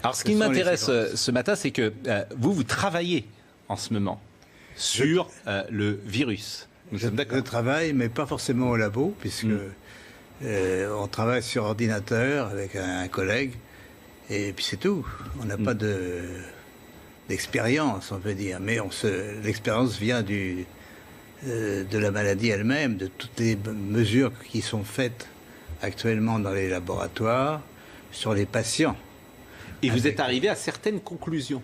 Alors, ce qui m'intéresse ce matin, c'est que vous travaillez en ce moment sur le virus. Nous sommes d'accord. Je travaille, mais pas forcément au labo, puisque on travaille sur ordinateur avec un collègue, et puis c'est tout. On n'a pas d'expérience, on peut dire, mais l'expérience vient de la maladie elle-même, de toutes les mesures qui sont faites actuellement dans les laboratoires sur les patients. Et vous êtes arrivé à certaines conclusions.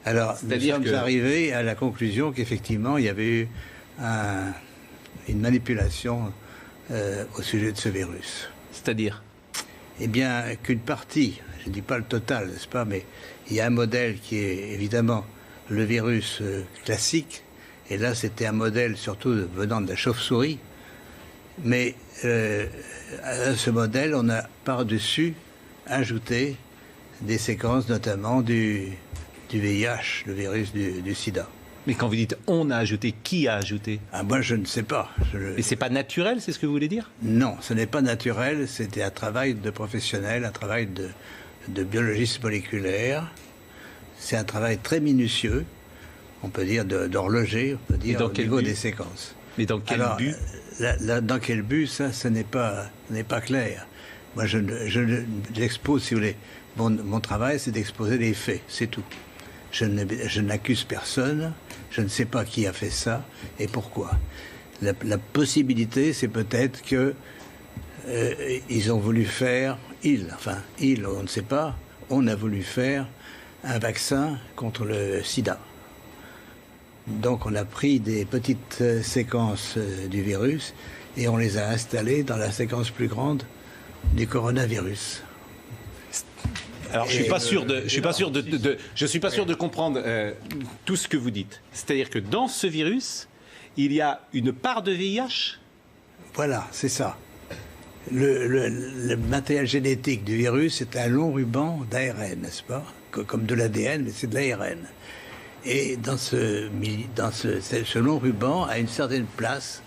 Alors, nous sommes arrivés à la conclusion qu'effectivement, il y avait eu une manipulation au sujet de ce virus. C'est-à-dire? Eh bien, qu'une partie, je ne dis pas le total, n'est-ce pas, mais il y a un modèle qui est évidemment le virus classique, et là, c'était un modèle surtout venant de la chauve-souris, mais à ce modèle, on a par-dessus ajouté des séquences, notamment du VIH, le virus du sida. Mais quand vous dites « on a ajouté », qui a ajouté? Moi, je ne sais pas. Mais c'est pas naturel, c'est ce que vous voulez dire? Non, ce n'est pas naturel. C'était un travail de professionnel, un travail de biologiste moléculaire. C'est un travail très minutieux, on peut dire d'horloger, on peut dire au niveau des séquences. Mais dans quel but? Dans quel but, ça, ce n'est pas clair. Moi, j'expose, si vous voulez, mon travail, c'est d'exposer les faits, c'est tout. Je n'accuse personne, je ne sais pas qui a fait ça et pourquoi. La possibilité, c'est peut-être que ils ont voulu faire, on ne sait pas, on a voulu faire un vaccin contre le sida. Donc on a pris des petites séquences du virus et on les a installées dans la séquence plus grande du coronavirus. Alors je suis pas sûr de comprendre tout ce que vous dites. C'est-à-dire que dans ce virus, il y a une part de VIH? Voilà, c'est ça. Le matériel génétique du virus, c'est un long ruban d'ARN, n'est-ce pas? Comme de l'ADN, mais c'est de l'ARN. Et dans ce long ruban, à une certaine place,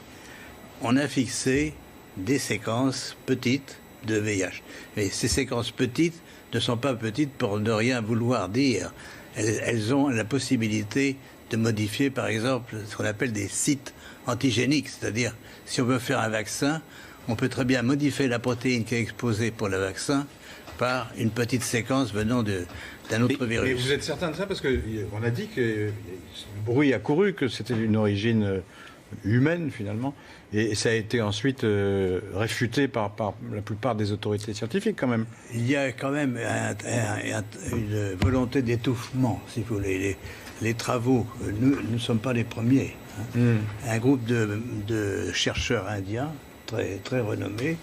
on a fixé des séquences petites de VIH. Mais ces séquences petites ne sont pas petites pour ne rien vouloir dire. Elles ont la possibilité de modifier, par exemple, ce qu'on appelle des sites antigéniques. C'est-à-dire, si on veut faire un vaccin, on peut très bien modifier la protéine qui est exposée pour le vaccin par une petite séquence venant d'un autre virus. Mais vous êtes certain de ça? Parce qu'on a dit que le bruit a couru, que c'était d'une origine humaine, finalement. Et ça a été ensuite réfuté par la plupart des autorités scientifiques, quand même. Il y a quand même une volonté d'étouffement, si vous voulez. Les travaux, nous ne sommes pas les premiers. Un groupe de chercheurs indiens, très, très renommés,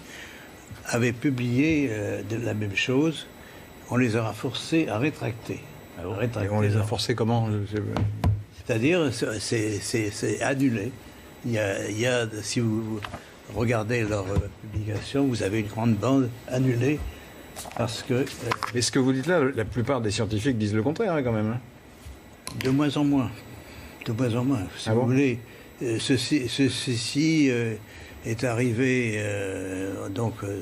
avait publié la même chose. On les a forcés à rétracter. Et on les a forcés comment? C'est-à-dire, c'est annulé. Il y a, si vous regardez leur publication, vous avez une grande bande annulée parce que... Mais ce que vous dites là, la plupart des scientifiques disent le contraire, quand même. De moins en moins. De moins en moins. Si vous voulez, ceci est arrivé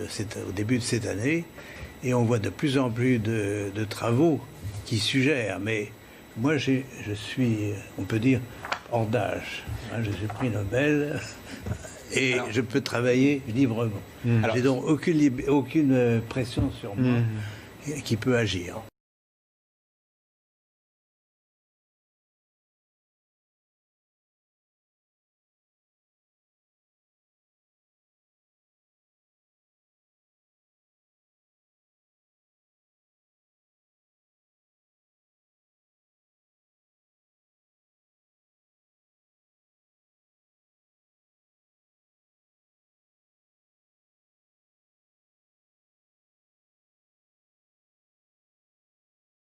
c'est au début de cette année et on voit de plus en plus de travaux qui suggèrent. Mais moi, je suis, on peut dire, hors d'âge. Je suis prix Nobel et je peux travailler librement. J'ai donc aucune pression sur moi qui peut agir.